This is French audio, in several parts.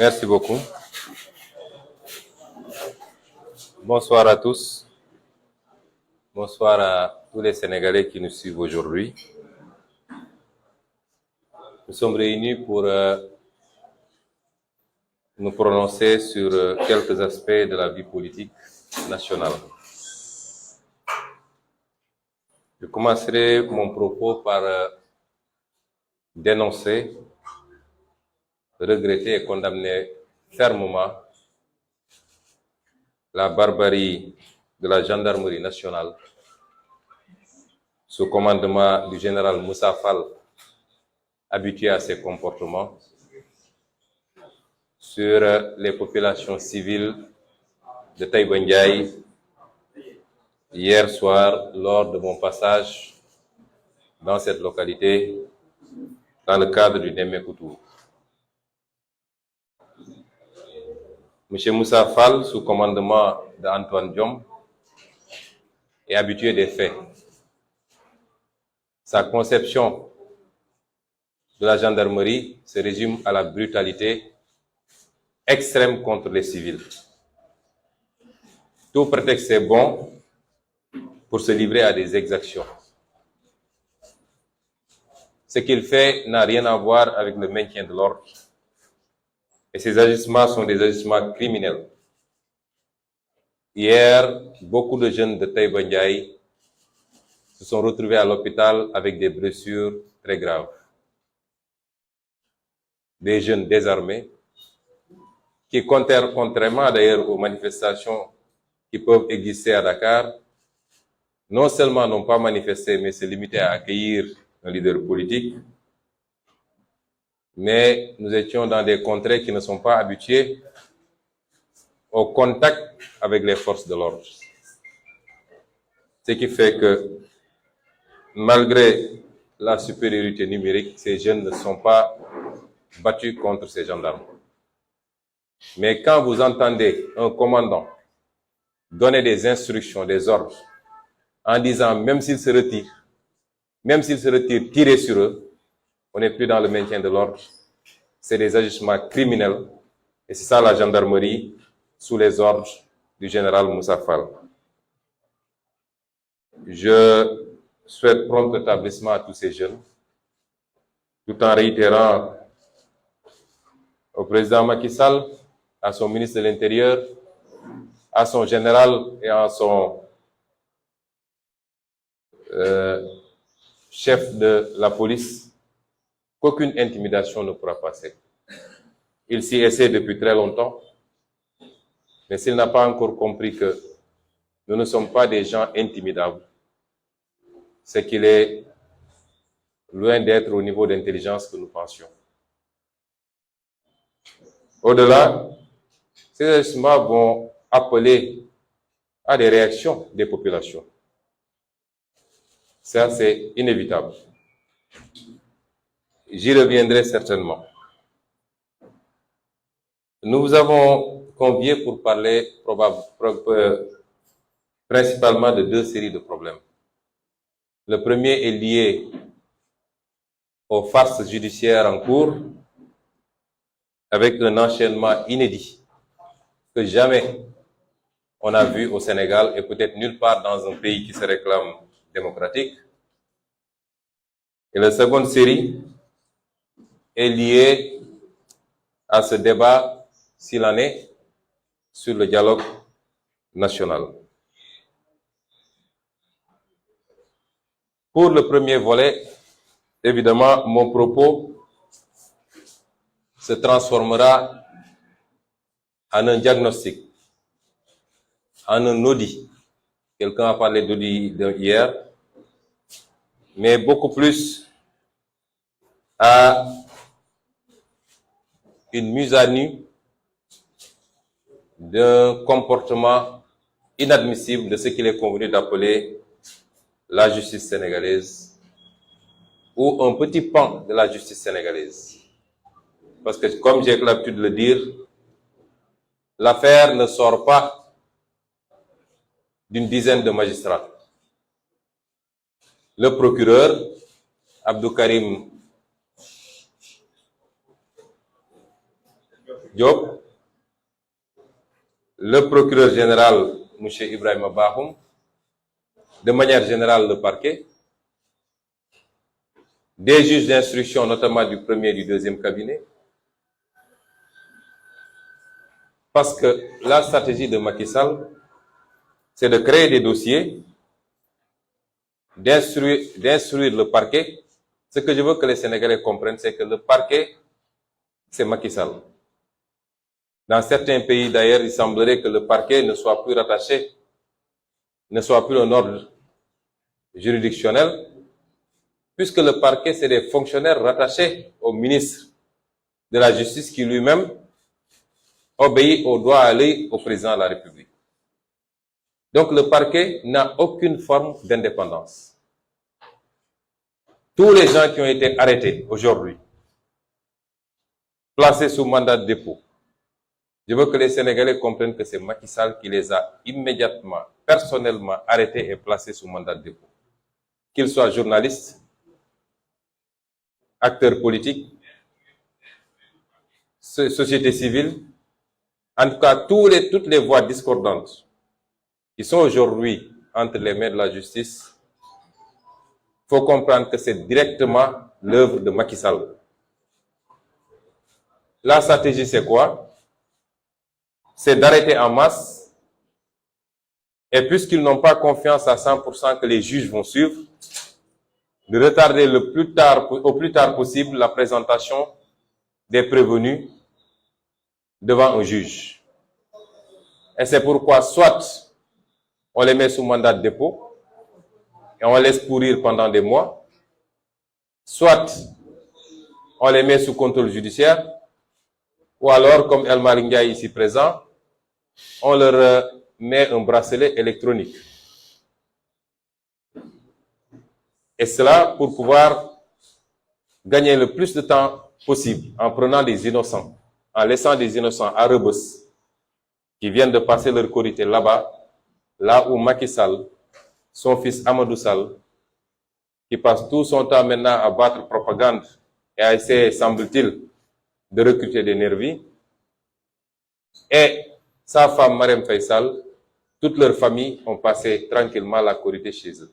Merci beaucoup. Bonsoir à tous. Bonsoir à tous les Sénégalais qui nous suivent aujourd'hui. Nous sommes réunis pour nous prononcer sur quelques aspects de la vie politique nationale. Je commencerai mon propos par dénoncer, regretter et condamner fermement la barbarie de la gendarmerie nationale sous commandement du général Moussa Fall, habitué à ces comportements, sur les populations civiles de Taïba Ndiaye hier soir lors de mon passage dans cette localité dans le cadre du Nemmekou Tour. M. Moussa Fall, sous commandement d'Antoine Diome, est habitué des faits. Sa conception de la gendarmerie se résume à la brutalité extrême contre les civils. Tout prétexte est bon pour se livrer à des exactions. Ce qu'il fait n'a rien à voir avec le maintien de l'ordre. Et ces agissements sont des agissements criminels. Hier, beaucoup de jeunes de Taïba Ndiaye se sont retrouvés à l'hôpital avec des blessures très graves. Des jeunes désarmés qui, contrairement d'ailleurs aux manifestations qui peuvent exister à Dakar, non seulement n'ont pas manifesté, mais se limitaient à accueillir un leader politique, mais nous étions dans des contrées qui ne sont pas habituées au contact avec les forces de l'ordre. Ce qui fait que, malgré la supériorité numérique, ces jeunes ne sont pas battus contre ces gendarmes. Mais quand vous entendez un commandant donner des instructions, des ordres, en disant même s'ils se retirent, tirer sur eux, on n'est plus dans le maintien de l'ordre. C'est des agissements criminels. Et c'est ça la gendarmerie sous les ordres du général Moussa Fall. Je souhaite prompt rétablissement à tous ces jeunes, tout en réitérant au président Macky Sall, à son ministre de l'Intérieur, à son général et à son chef de la police, qu'aucune intimidation ne pourra passer. Il s'y essaie depuis très longtemps, mais s'il n'a pas encore compris que nous ne sommes pas des gens intimidables, c'est qu'il est loin d'être au niveau d'intelligence que nous pensions. Au-delà, ces agissements vont appeler à des réactions des populations. Ça, c'est inévitable. J'y reviendrai certainement. Nous vous avons conviés pour parler principalement de deux séries de problèmes. Le premier est lié aux farces judiciaires en cours, avec un enchaînement inédit que jamais on a vu au Sénégal et peut-être nulle part dans un pays qui se réclame démocratique. Et la seconde série est liée à ce débat, s'il en est, sur le dialogue national. Pour le premier volet, évidemment, mon propos se transformera en un diagnostic, en un audit. Quelqu'un a parlé d'audit hier, mais beaucoup plus à une mise à nu d'un comportement inadmissible de ce qu'il est convenu d'appeler la justice sénégalaise ou un petit pan de la justice sénégalaise. Parce que, comme j'ai l'habitude de le dire, l'affaire ne sort pas d'une dizaine de magistrats. Le procureur, Abdou Karim Diop, le procureur général, M. Ibrahima Bahoum, de manière générale le parquet, des juges d'instruction, notamment du premier et du deuxième cabinet, parce que la stratégie de Macky Sall, c'est de créer des dossiers, d'instruire le parquet. Ce que je veux que les Sénégalais comprennent, c'est que le parquet, c'est Macky Sall. Dans certains pays, d'ailleurs, il semblerait que le parquet ne soit plus rattaché, ne soit plus un ordre juridictionnel, puisque le parquet, c'est des fonctionnaires rattachés au ministre de la Justice qui lui-même obéit au doigt à l'œil au président de la République. Donc le parquet n'a aucune forme d'indépendance. Tous les gens qui ont été arrêtés aujourd'hui, placés sous mandat de dépôt, je veux que les Sénégalais comprennent que c'est Macky Sall qui les a immédiatement, personnellement arrêtés et placés sous mandat de dépôt. Qu'ils soient journalistes, acteurs politiques, société civile, en tout cas toutes les voix discordantes qui sont aujourd'hui entre les mains de la justice, il faut comprendre que c'est directement l'œuvre de Macky Sall. La stratégie, c'est quoi? C'est d'arrêter en masse, et puisqu'ils n'ont pas confiance à 100% que les juges vont suivre, de retarder au plus tard possible la présentation des prévenus devant un juge. Et c'est pourquoi soit on les met sous mandat de dépôt et on laisse pourrir pendant des mois, soit on les met sous contrôle judiciaire, ou alors, comme El Maringa ici présent, on leur met un bracelet électronique. Et cela pour pouvoir gagner le plus de temps possible en prenant des innocents, en laissant des innocents à Rebeuss qui viennent de passer leur Korité là-bas, là où Macky Sall, son fils Amadou Sall, qui passe tout son temps maintenant à battre propagande et à essayer, semble-t-il, de recruter des nervis, et sa femme Marème Faye Sall, toute leur famille ont passé tranquillement la Korité chez eux.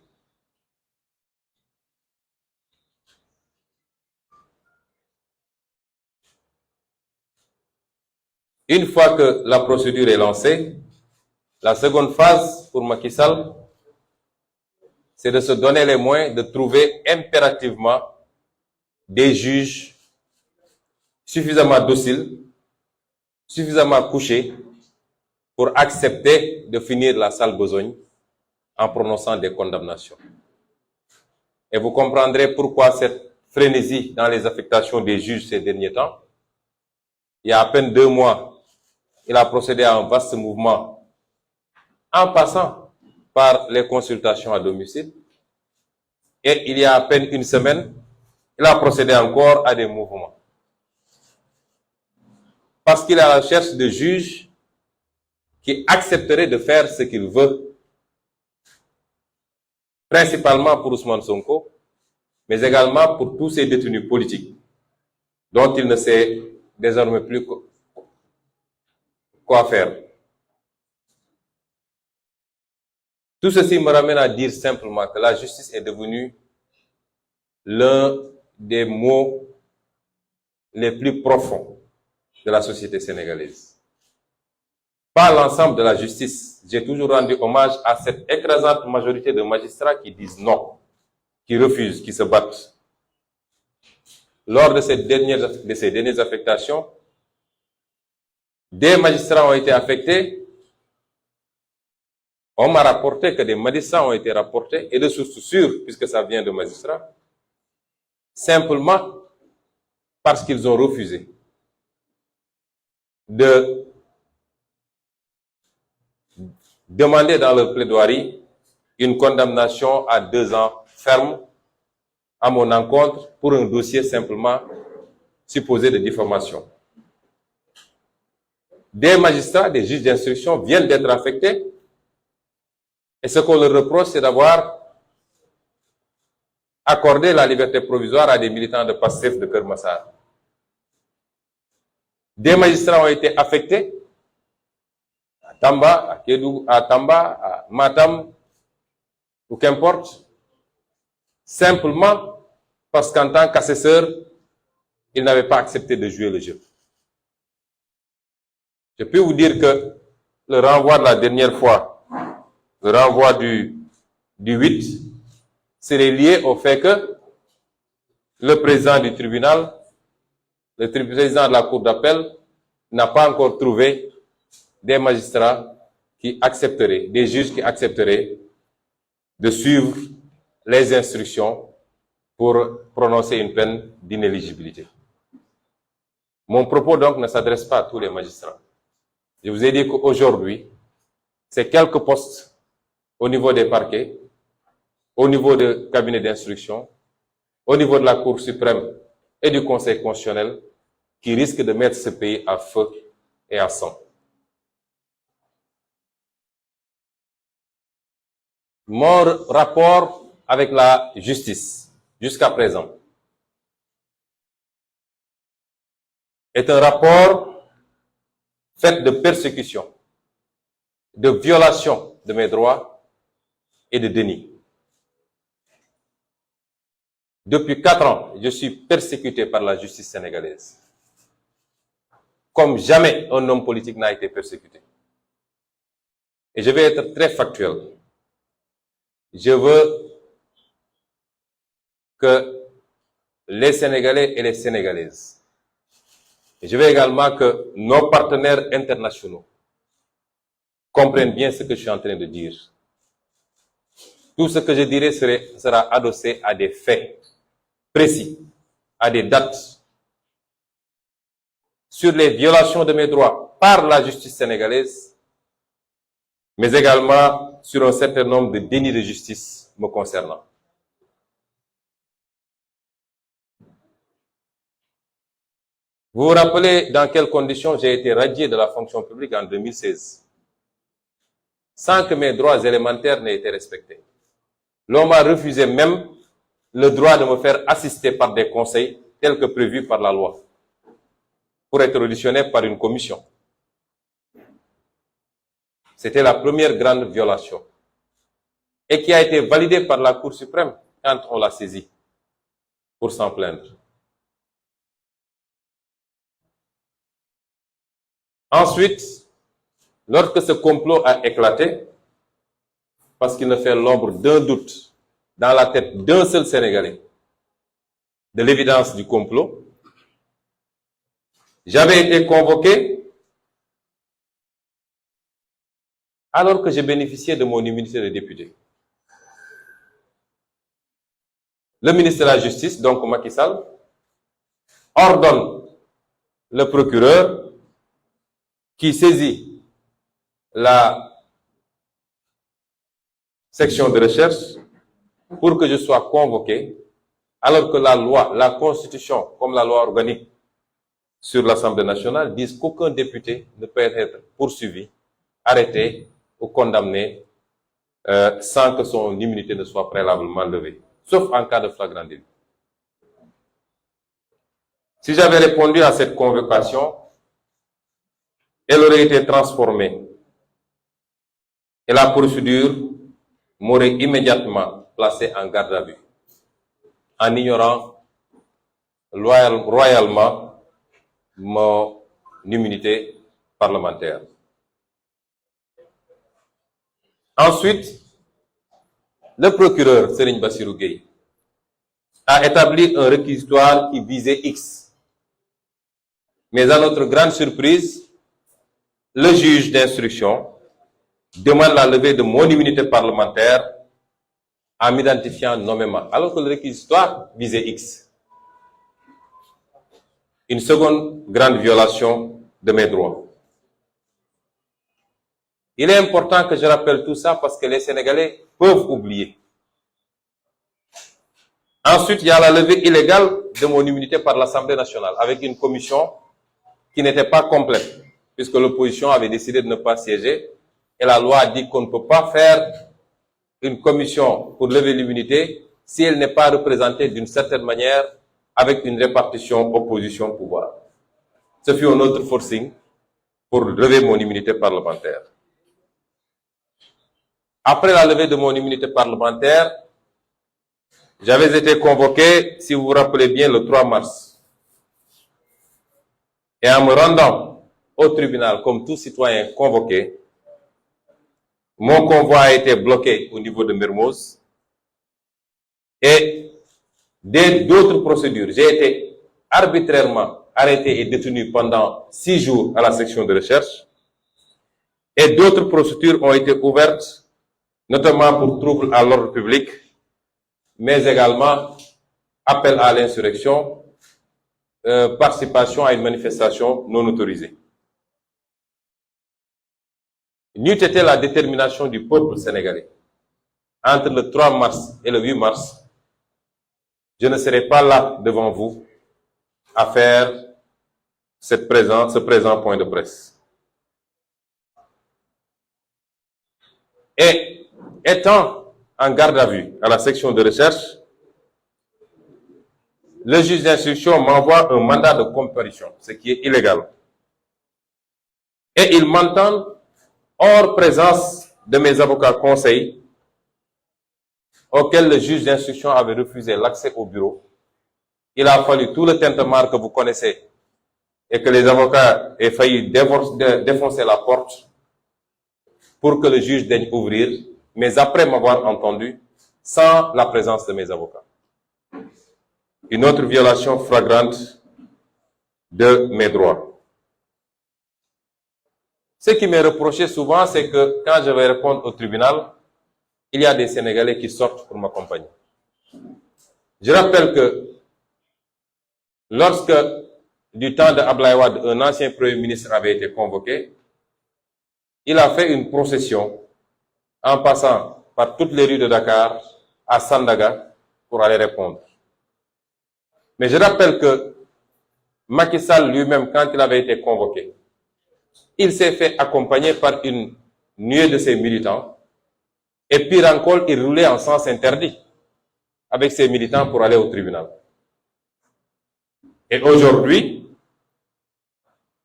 Une fois que la procédure est lancée, la seconde phase pour Macky Sall, c'est de se donner les moyens de trouver impérativement des juges suffisamment dociles, suffisamment couchés pour accepter de finir la sale besogne en prononçant des condamnations. Et vous comprendrez pourquoi cette frénésie dans les affectations des juges ces derniers temps. Il y a à peine 2 mois, il a procédé à un vaste mouvement en passant par les consultations à domicile. Et il y a à peine 1 semaine, il a procédé encore à des mouvements. Parce qu'il est à la recherche de juges qui accepteraient de faire ce qu'il veut, principalement pour Ousmane Sonko, mais également pour tous ces détenus politiques, dont il ne sait désormais plus quoi faire. Tout ceci me ramène à dire simplement que la justice est devenue l'un des maux les plus profonds de la société sénégalaise. Pas l'ensemble de la justice. J'ai toujours rendu hommage à cette écrasante majorité de magistrats qui disent non, qui refusent, qui se battent. Lors de ces dernières affectations, des magistrats ont été affectés. On m'a rapporté que des magistrats ont été rapportés, et de sources sûres, puisque ça vient de magistrats, simplement parce qu'ils ont refusé de demander dans leur plaidoirie une condamnation à 2 ans ferme à mon encontre pour un dossier simplement supposé de diffamation. Des magistrats, des juges d'instruction viennent d'être affectés, et ce qu'on leur reproche, c'est d'avoir accordé la liberté provisoire à des militants de PASTEF de Keur Massar. Des magistrats ont été affectés à Tamba, à Kédougou, à Tamba, à Matam, ou qu'importe, simplement parce qu'en tant qu'assesseur, ils n'avaient pas accepté de jouer le jeu. Je peux vous dire que le renvoi de la dernière fois, le renvoi du 8, serait lié au fait que le président du tribunal, le président de la cour d'appel, n'a pas encore trouvé des magistrats qui accepteraient, des juges qui accepteraient de suivre les instructions pour prononcer une peine d'inéligibilité. Mon propos donc ne s'adresse pas à tous les magistrats. Je vous ai dit qu'aujourd'hui, c'est quelques postes au niveau des parquets, au niveau des cabinets d'instruction, au niveau de la Cour suprême et du Conseil constitutionnel qui risquent de mettre ce pays à feu et à sang. Mon rapport avec la justice, jusqu'à présent, est un rapport fait de persécution, de violation de mes droits et de déni. Depuis 4 ans, je suis persécuté par la justice sénégalaise. Comme jamais un homme politique n'a été persécuté. Et je vais être très factuel. Je veux que les Sénégalais et les Sénégalaises, et je veux également que nos partenaires internationaux comprennent bien ce que je suis en train de dire. Tout ce que je dirai sera adossé à des faits précis, à des dates, sur les violations de mes droits par la justice sénégalaise, mais également sur un certain nombre de dénis de justice me concernant. Vous vous rappelez dans quelles conditions j'ai été radié de la fonction publique en 2016, sans que mes droits élémentaires n'aient été respectés. L'on m'a refusé même le droit de me faire assister par des conseils tels que prévus par la loi, pour être auditionné par une commission. C'était la première grande violation et qui a été validée par la Cour suprême quand on l'a saisie pour s'en plaindre. Ensuite, lorsque ce complot a éclaté, parce qu'il ne fait l'ombre d'un doute dans la tête d'un seul Sénégalais de l'évidence du complot, j'avais été convoqué alors que je bénéficiais de mon immunité de député. Le ministre de la Justice, donc Macky Sall, ordonne le procureur qui saisit la section de recherche pour que je sois convoqué, alors que la loi, la Constitution, comme la loi organique sur l'Assemblée nationale, disent qu'aucun député ne peut être poursuivi, arrêté ou condamné sans que son immunité ne soit préalablement levée, sauf en cas de flagrant délit. Si j'avais répondu à cette convocation, elle aurait été transformée et la procédure m'aurait immédiatement placé en garde à vue, en ignorant royalement mon immunité parlementaire. Ensuite, le procureur Serigne Bassirou Gueye a établi un réquisitoire qui visait X. Mais à notre grande surprise, le juge d'instruction demande la levée de mon immunité parlementaire en m'identifiant nommément, alors que le réquisitoire visait X. Une seconde grande violation de mes droits. Il est important que je rappelle tout ça parce que les Sénégalais peuvent oublier. Ensuite, il y a la levée illégale de mon immunité par l'Assemblée nationale avec une commission qui n'était pas complète, puisque l'opposition avait décidé de ne pas siéger et la loi a dit qu'on ne peut pas faire une commission pour lever l'immunité si elle n'est pas représentée d'une certaine manière avec une répartition opposition-pouvoir. ce fut un autre forcing pour lever mon immunité parlementaire. Après la levée de mon immunité parlementaire, j'avais été convoqué, si vous vous rappelez bien, le 3 mars. Et en me rendant au tribunal comme tout citoyen convoqué, mon convoi a été bloqué au niveau de Mermoz et d'autres procédures. J'ai été arbitrairement arrêté et détenu pendant 6 jours à la section de recherche et d'autres procédures ont été ouvertes, notamment pour troubles à l'ordre public, mais également appel à l'insurrection, participation à une manifestation non autorisée. N'eût été la détermination du peuple sénégalais entre le 3 mars et le 8 mars, je ne serais pas là devant vous à faire ce présent point de presse. Et étant en garde à vue à la section de recherche, le juge d'instruction m'envoie un mandat de comparution, ce qui est illégal. Et il m'entend hors présence de mes avocats conseils, auxquels le juge d'instruction avait refusé l'accès au bureau. Il a fallu tout le tintamarre que vous connaissez et que les avocats aient failli défoncer la porte pour que le juge daigne ouvrir, mais après m'avoir entendu, sans la présence de mes avocats. Une autre violation flagrante de mes droits. Ce qui m'est reproché souvent, c'est que quand je vais répondre au tribunal, il y a des Sénégalais qui sortent pour m'accompagner. Je rappelle que lorsque, du temps de Abdoulaye Wade, un ancien Premier ministre avait été convoqué, il a fait une procession en passant par toutes les rues de Dakar à Sandaga pour aller répondre. Mais je rappelle que Macky Sall lui-même, quand il avait été convoqué, il s'est fait accompagner par une nuée de ses militants et pire encore, il roulait en sens interdit avec ses militants pour aller au tribunal. Et aujourd'hui,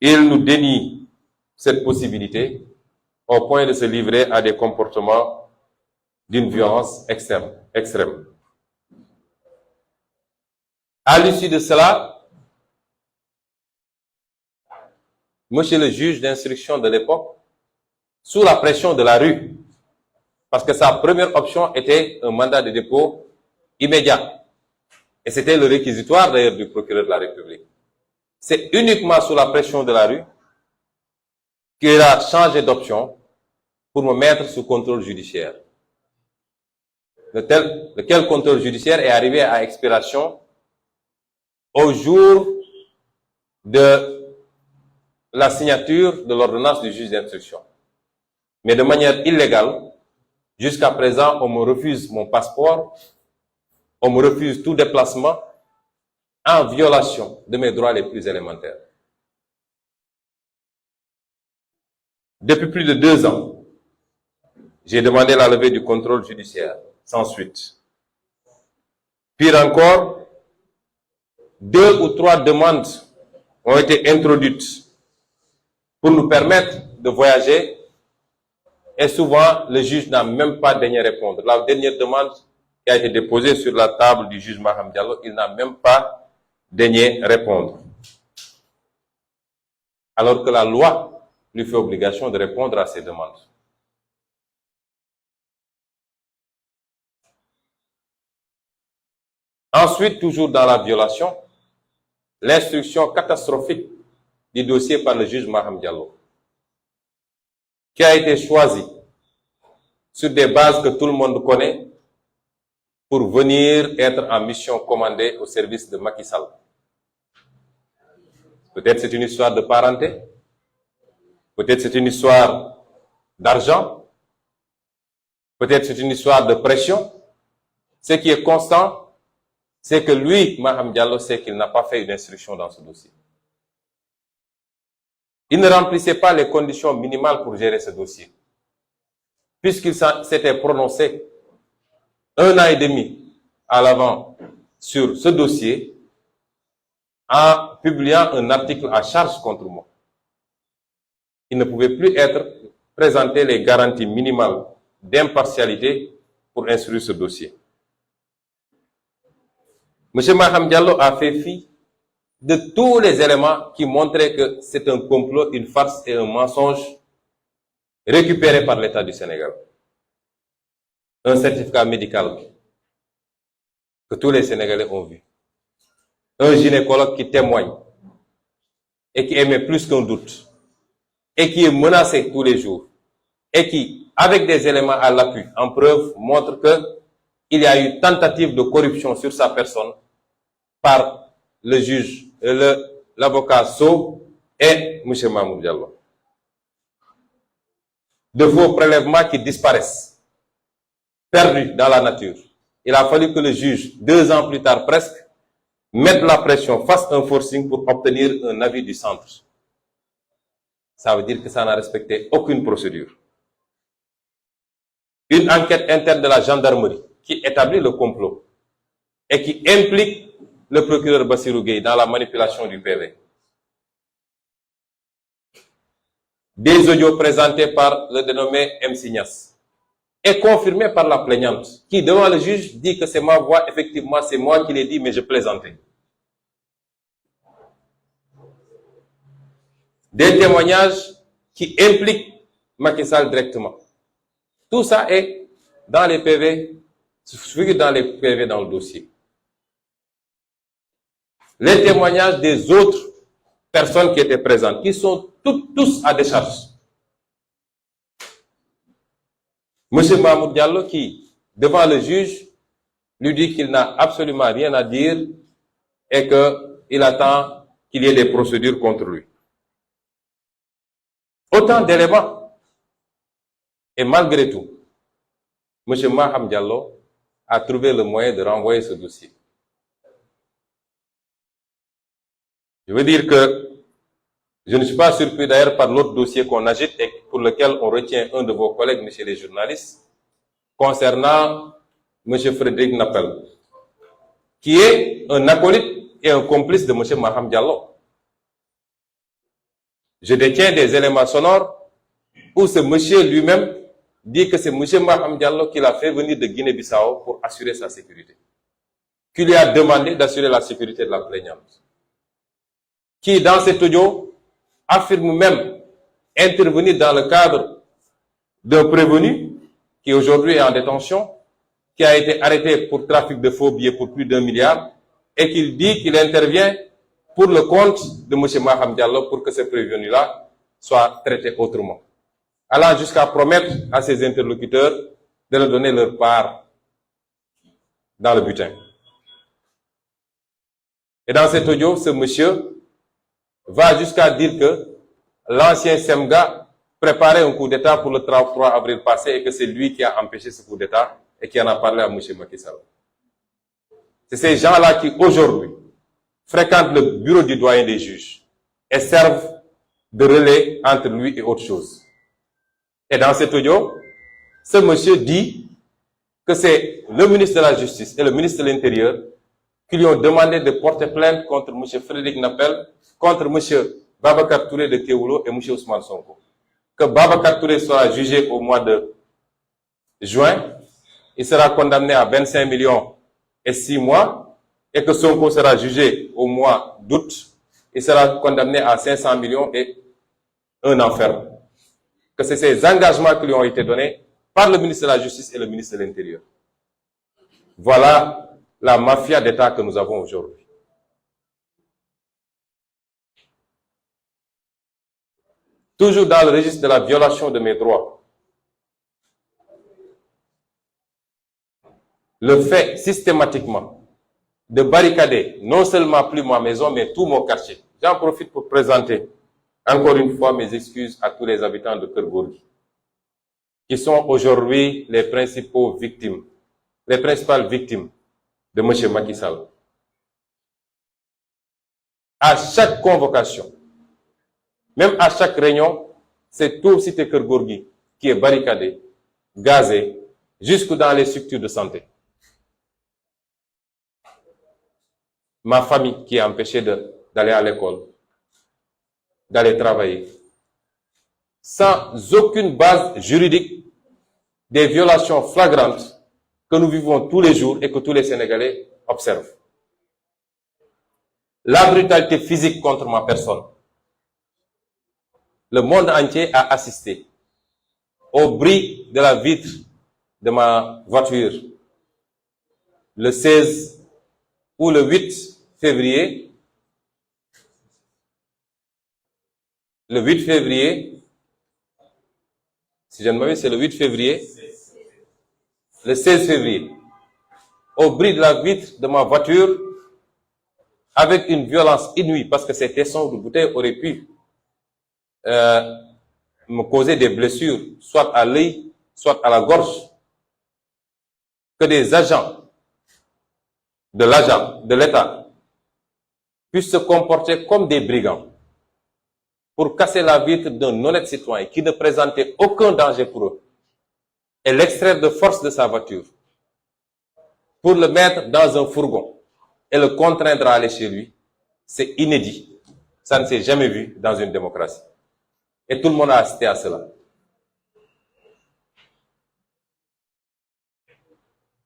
il nous dénie cette possibilité au point de se livrer à des comportements d'une violence extrême. À l'issue de cela, monsieur le juge d'instruction de l'époque, sous la pression de la rue, parce que sa première option était un mandat de dépôt immédiat. Et c'était le réquisitoire d'ailleurs du procureur de la République. C'est uniquement sous la pression de la rue qu'il a changé d'option pour me mettre sous contrôle judiciaire. Lequel contrôle judiciaire est arrivé à expiration au jour de la signature de l'ordonnance du juge d'instruction. Mais de manière illégale, jusqu'à présent, on me refuse mon passeport, on me refuse tout déplacement en violation de mes droits les plus élémentaires. Depuis plus de 2 ans, j'ai demandé la levée du contrôle judiciaire, sans suite. Pire encore, 2 ou 3 demandes ont été introduites pour nous permettre de voyager et souvent le juge n'a même pas daigné répondre. La dernière demande qui a été déposée sur la table du juge Maham Diallo, il n'a même pas daigné répondre. Alors que la loi lui fait obligation de répondre à ces demandes. Ensuite, toujours dans la violation, l'instruction catastrophique du dossier par le juge Maham Diallo, qui a été choisi sur des bases que tout le monde connaît pour venir être en mission commandée au service de Macky Sall. Peut-être c'est une histoire de parenté, peut-être c'est une histoire d'argent, peut-être c'est une histoire de pression. Ce qui est constant, c'est que lui, Maham Diallo, sait qu'il n'a pas fait une instruction dans ce dossier. Il ne remplissait pas les conditions minimales pour gérer ce dossier, puisqu'il s'était prononcé 1 an et demi à l'avant sur ce dossier en publiant un article à charge contre moi. Il ne pouvait plus être présenté les garanties minimales d'impartialité pour instruire ce dossier. M. Maham Diallo a fait fi de tous les éléments qui montraient que c'est un complot, une farce et un mensonge récupéré par l'État du Sénégal. Un certificat médical que tous les Sénégalais ont vu. Un gynécologue qui témoigne et qui émet plus qu'un doute et qui est menacé tous les jours et qui, avec des éléments à l'appui, en preuve, montre qu'il y a eu tentative de corruption sur sa personne par le juge, l'avocat Sow et M. Mahmoud Diallo. De faux prélèvements qui disparaissent, perdus dans la nature. Il a fallu que le juge, 2 ans plus tard presque, mette la pression, fasse un forcing pour obtenir un avis du centre. Ça veut dire que ça n'a respecté aucune procédure. Une enquête interne de la gendarmerie qui établit le complot et qui implique le procureur Bassirou Gueye dans la manipulation du PV. Des audios présentés par le dénommé M. Signas et confirmés par la plaignante qui, devant le juge, dit que c'est ma voix, effectivement, c'est moi qui l'ai dit, mais je plaisantais. Des témoignages qui impliquent Macky Sall directement. Tout ça est dans les PV, dans le dossier. Les témoignages des autres personnes qui étaient présentes, qui sont tous à décharge. M. Mahmoud Diallo qui, devant le juge, lui dit qu'il n'a absolument rien à dire et qu'il attend qu'il y ait des procédures contre lui. Autant d'éléments. Et malgré tout, M. Maham Diallo a trouvé le moyen de renvoyer ce dossier. Je veux dire que je ne suis pas surpris d'ailleurs par l'autre dossier qu'on agite et pour lequel on retient un de vos collègues, messieurs les journalistes, concernant M. Frédéric Napel, qui est un acolyte et un complice de M. Maham Diallo. Je détiens des éléments sonores où ce monsieur lui-même dit que c'est M. Maham Diallo qui l'a fait venir de Guinée-Bissau pour assurer sa sécurité. Qui lui a demandé d'assurer la sécurité de la plaignante. Qui, dans cet audio, affirme même intervenir dans le cadre d'un prévenu qui aujourd'hui est en détention, qui a été arrêté pour trafic de faux billets pour plus d'1 milliard et qu'il dit qu'il intervient pour le compte de M. Maham Diallo pour que ce prévenu-là soit traité autrement. Allant jusqu'à promettre à ses interlocuteurs de leur donner leur part dans le butin. Et dans cet audio, ce monsieur va jusqu'à dire que l'ancien Semga préparait un coup d'État pour le 3 avril passé et que c'est lui qui a empêché ce coup d'État et qui en a parlé à M. Macky Sall. C'est ces gens-là qui, aujourd'hui, fréquentent le bureau du doyen des juges et servent de relais entre lui et autre chose. Et dans cet audio, ce monsieur dit que c'est le ministre de la Justice et le ministre de l'Intérieur qui lui ont demandé de porter plainte contre M. Frédéric Napel, contre M. Babacar Touré de Kewoulo et M. Ousmane Sonko. Que Babacar Touré sera jugé au mois de juin, il sera condamné à 25 millions et 6 mois, et que Sonko sera jugé au mois d'août, il sera condamné à 500 millions et 1 an ferme. Que c'est ces engagements qui lui ont été donnés par le ministre de la Justice et le ministre de l'Intérieur. Voilà la mafia d'État que nous avons aujourd'hui. Toujours dans le registre de la violation de mes droits, le fait systématiquement de barricader non seulement plus ma maison, mais tout mon quartier. J'en profite pour présenter encore une fois mes excuses à tous les habitants de Keur Gorgui, qui sont aujourd'hui les principales victimes de M. Macky Sall. À chaque convocation, même à chaque réunion, c'est tout cité Keur Gorgui qui est barricadé, gazé, jusque dans les structures de santé. Ma famille qui est empêchée de d'aller à l'école, d'aller travailler, sans aucune base juridique des violations flagrantes que nous vivons tous les jours et que tous les Sénégalais observent. La brutalité physique contre ma personne. Le monde entier a assisté au bris de la vitre de ma voiture le 16 ou le 8 février. Le 8 février, si je ne m'abuse, c'est le 8 février. Le 16 février, au bris de la vitre de ma voiture, avec une violence inouïe, parce que ces tessons de bouteille auraient pu me causer des blessures, soit à l'œil, soit à la gorge, que des agents de l'État puissent se comporter comme des brigands pour casser la vitre d'un honnête citoyen qui ne présentait aucun danger pour eux et l'extraire de force de sa voiture pour le mettre dans un fourgon et le contraindre à aller chez lui, c'est inédit. Ça ne s'est jamais vu dans une démocratie. Et tout le monde a assisté à cela.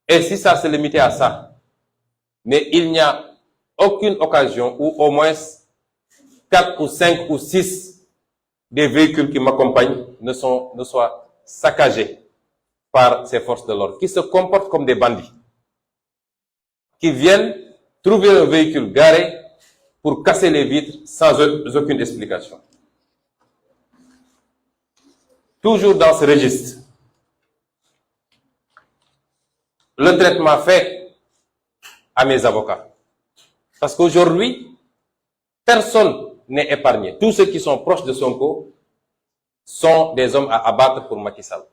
Et si ça se limitait à ça, mais il n'y a aucune occasion où au moins 4 ou 5 ou 6 des véhicules qui m'accompagnent ne soient saccagés par ces forces de l'ordre, qui se comportent comme des bandits, qui viennent trouver un véhicule garé pour casser les vitres sans aucune explication. Toujours dans ce registre, le traitement fait à mes avocats. Parce qu'aujourd'hui, personne n'est épargné. Tous ceux qui sont proches de Sonko sont des hommes à abattre pour Macky Sall.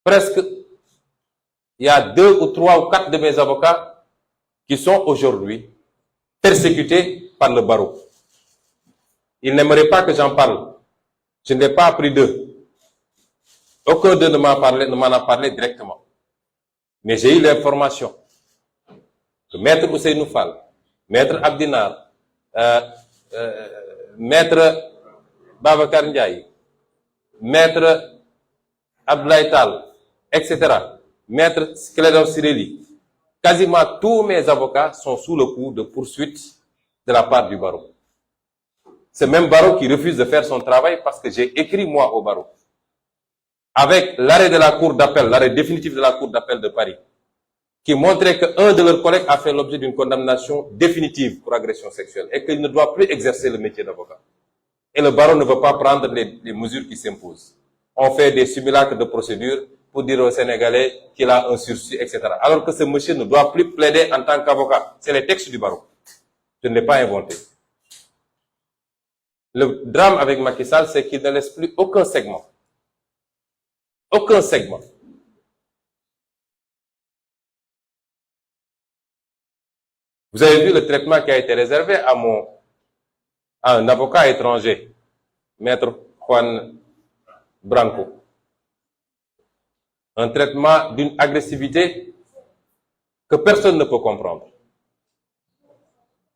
Presque, il y a 2 ou 3 ou 4 de mes avocats qui sont aujourd'hui persécutés par le barreau. Ils n'aimeraient pas que j'en parle. Je n'ai pas appris d'eux. Aucun d'eux ne m'en a parlé directement. Mais j'ai eu l'information que Maître Ousseynou Fall, Maître Abdinar, Maître Babacar Ndiaye, Maître Abdoulaye Tal, etc., Maître Clédor Ciré, quasiment tous mes avocats sont sous le coup de poursuites de la part du barreau. Ce même barreau qui refuse de faire son travail parce que j'ai écrit moi au barreau. Avec l'arrêt de la cour d'appel, l'arrêt définitif de la cour d'appel de Paris, qui montrait qu'un de leurs collègues a fait l'objet d'une condamnation définitive pour agression sexuelle et qu'il ne doit plus exercer le métier d'avocat. Et le barreau ne veut pas prendre les mesures qui s'imposent. On fait des simulacres de procédure pour dire aux Sénégalais qu'il a un sursis, etc. Alors que ce monsieur ne doit plus plaider en tant qu'avocat. C'est les textes du barreau. Je ne l'ai pas inventé. Le drame avec Macky Sall, c'est qu'il ne laisse plus aucun segment. Aucun segment. Vous avez vu le traitement qui a été réservé à un avocat étranger, Maître Juan Branco. Un traitement d'une agressivité que personne ne peut comprendre.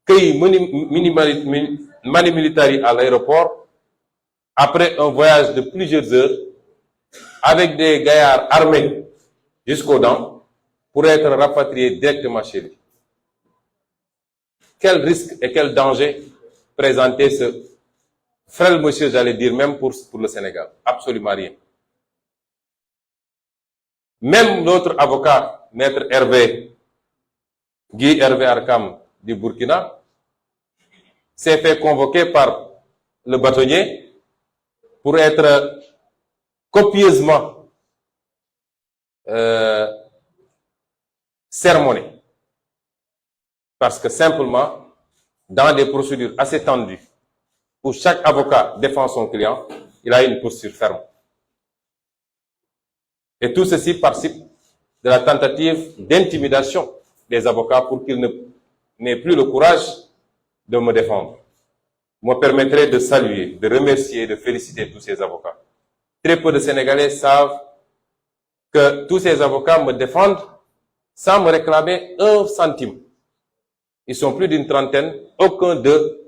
Cueilli mani militari à l'aéroport, après un voyage de plusieurs heures, avec des gaillards armés jusqu'aux dents, pour être rapatriés directement chez lui. Quel risque et quel danger présentait ce frêle monsieur, j'allais dire, même pour le Sénégal? Absolument rien. Même notre avocat, Maître Guy Hervé Arkam du Burkina, s'est fait convoquer par le bâtonnier pour être copieusement sermonné. Parce que simplement, dans des procédures assez tendues, où chaque avocat défend son client, il a une posture ferme. Et tout ceci participe de la tentative d'intimidation des avocats pour qu'ils n'aient plus le courage de me défendre. Me permettrait de saluer, de remercier, de féliciter tous ces avocats. Très peu de Sénégalais savent que tous ces avocats me défendent sans me réclamer un centime. Ils sont plus d'une trentaine. Aucun d'eux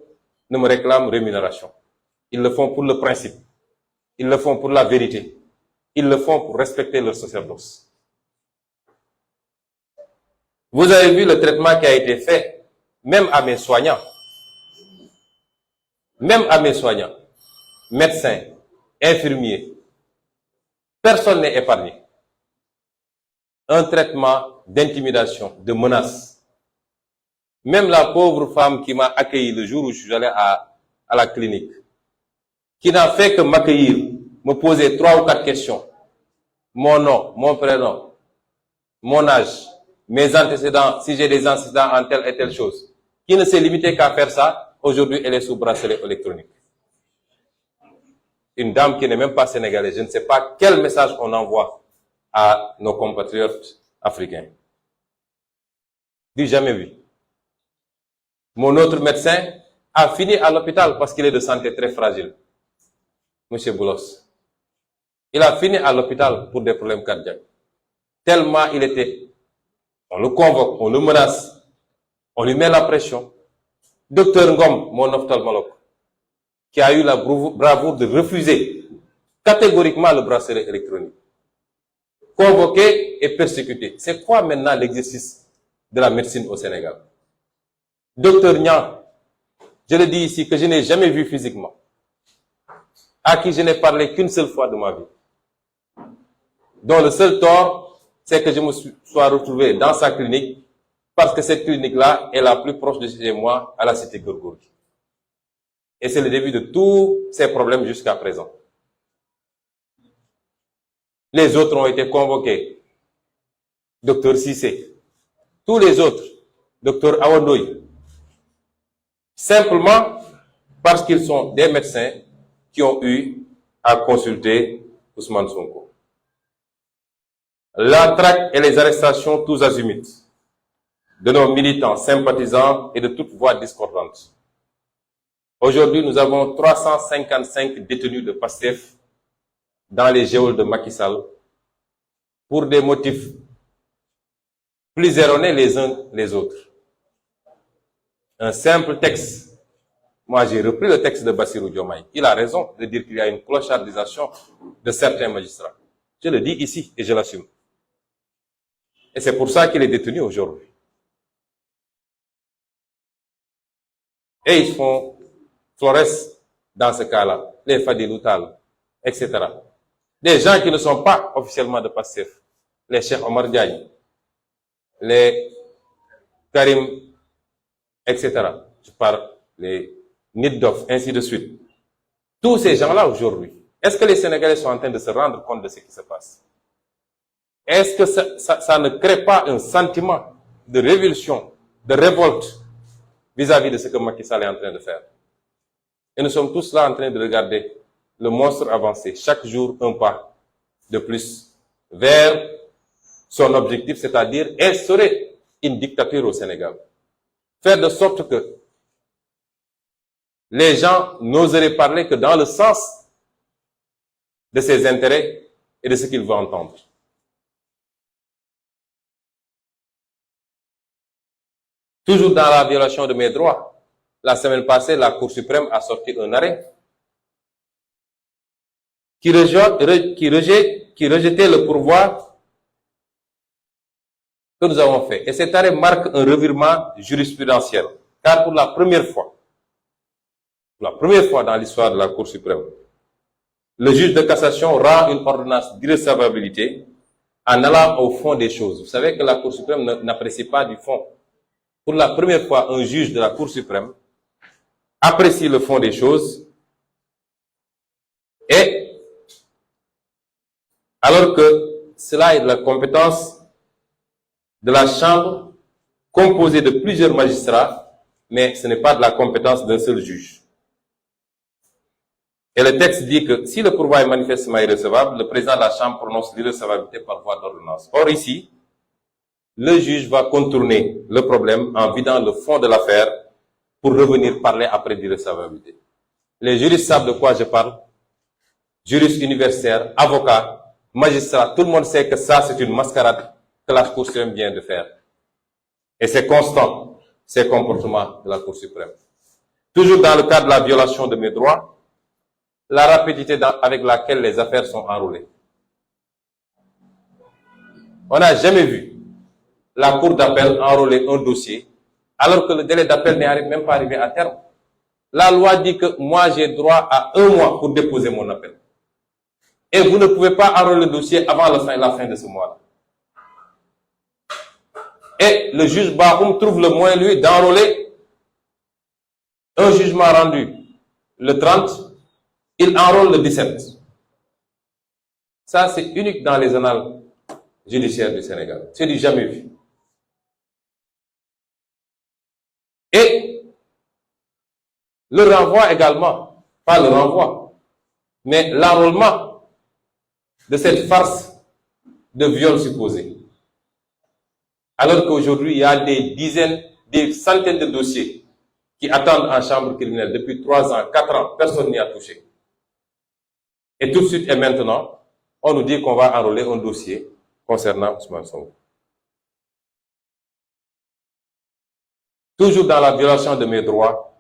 ne me réclame rémunération. Ils le font pour le principe. Ils le font pour la vérité. Ils le font pour respecter leur sacerdoce. Vous avez vu le traitement qui a été fait, même à mes soignants. Même à mes soignants, médecins, infirmiers. Personne n'est épargné. Un traitement d'intimidation, de menace. Même la pauvre femme qui m'a accueilli le jour où je suis allé à la clinique, qui n'a fait que m'accueillir, me poser 3 ou 4 questions. Mon nom, mon prénom, mon âge, mes antécédents, si j'ai des antécédents en telle et telle chose. Qui ne s'est limité qu'à faire ça, aujourd'hui elle est sous bracelet électronique. Une dame qui n'est même pas sénégalaise. Je ne sais pas quel message on envoie à nos compatriotes africains. Du jamais vu. Mon autre médecin a fini à l'hôpital parce qu'il est de santé très fragile. Monsieur Boulos. Il a fini à l'hôpital pour des problèmes cardiaques. Tellement il était... On le convoque, on le menace, on lui met la pression. Docteur Ngom, mon ophtalmologue, qui a eu la bravoure de refuser catégoriquement le bracelet électronique. Convoqué et persécuté. C'est quoi maintenant l'exercice de la médecine au Sénégal? Docteur Niang, je le dis ici, que je n'ai jamais vu physiquement, à qui je n'ai parlé qu'une seule fois de ma vie, dont le seul tort, c'est que je me sois retrouvé dans sa clinique, parce que cette clinique-là est la plus proche de chez moi, à la cité Gorgorgui. Et c'est le début de tous ces problèmes jusqu'à présent. Les autres ont été convoqués. Docteur Cissé. Tous les autres. Docteur Awandoy. Simplement parce qu'ils sont des médecins qui ont eu à consulter Ousmane Sonko. La traque et les arrestations tous azimuts de nos militants, sympathisants et de toute voix discordante. Aujourd'hui, nous avons 355 détenus de PASTEF dans les geôles de Macky Sall pour des motifs plus erronés les uns les autres. Un simple texte. Moi, j'ai repris le texte de Bassirou Diomaye. Il a raison de dire qu'il y a une clochardisation de certains magistrats. Je le dis ici et je l'assume. Et c'est pour ça qu'il est détenu aujourd'hui. Et ils font Flores dans ce cas-là, les Fadilou Tall, etc. Des gens qui ne sont pas officiellement de PASTEF, les Cheikh Omar Diagne, les Karim, etc. Je parle, les Niddof, ainsi de suite. Tous ces gens-là aujourd'hui, est-ce que les Sénégalais sont en train de se rendre compte de ce qui se passe? Est-ce que ça ne crée pas un sentiment de révulsion, de révolte vis-à-vis de ce que Macky Sall est en train de faire? Et nous sommes tous là en train de regarder le monstre avancer, chaque jour un pas de plus vers son objectif, c'est-à-dire instaurer une dictature au Sénégal. Faire de sorte que les gens n'oseraient parler que dans le sens de ses intérêts et de ce qu'ils veulent entendre. Toujours dans la violation de mes droits, la semaine passée, la Cour suprême a sorti un arrêt qui rejetait le pourvoi que nous avons fait. Et cet arrêt marque un revirement jurisprudentiel. Car pour la première fois dans l'histoire de la Cour suprême, le juge de cassation rend une ordonnance d'irrecevabilité en allant au fond des choses. Vous savez que la Cour suprême n'apprécie pas du fond. Pour la première fois, un juge de la Cour suprême apprécie le fond des choses, et alors que cela est de la compétence de la Chambre composée de plusieurs magistrats, mais ce n'est pas de la compétence d'un seul juge. Et le texte dit que si le pourvoi est manifestement irrecevable, le président de la Chambre prononce l'irrecevabilité par voie d'ordonnance. Or ici, le juge va contourner le problème en vidant le fond de l'affaire pour revenir parler après d'irrecevabilité. Les juristes savent de quoi je parle. Juristes universitaires, avocats, magistrats, tout le monde sait que ça c'est une mascarade que la Cour suprême vient de faire. Et c'est constant. ces comportements de la Cour suprême. Toujours dans le cadre de la violation de mes droits, la rapidité avec laquelle les affaires sont enrôlées. On n'a jamais vu la Cour d'appel enrôler un dossier alors que le délai d'appel n'est même pas arrivé à terme. La loi dit que moi j'ai droit à 1 mois pour déposer mon appel. Et vous ne pouvez pas enrôler le dossier avant la fin de ce mois-là. Et le juge Bahoum trouve le moyen, lui, d'enrôler un jugement rendu le 30, il enrôle le 17. Ça, c'est unique dans les annales judiciaires du Sénégal. C'est du jamais vu. Et le renvoi également, pas le renvoi, mais l'enrôlement de cette farce de viol supposé. Alors qu'aujourd'hui, il y a des dizaines, des centaines de dossiers qui attendent en chambre criminelle depuis 3 ans, 4 ans, personne n'y a touché. Et tout de suite et maintenant, on nous dit qu'on va enrôler un dossier concernant Ousmane Sonko. Toujours dans la violation de mes droits,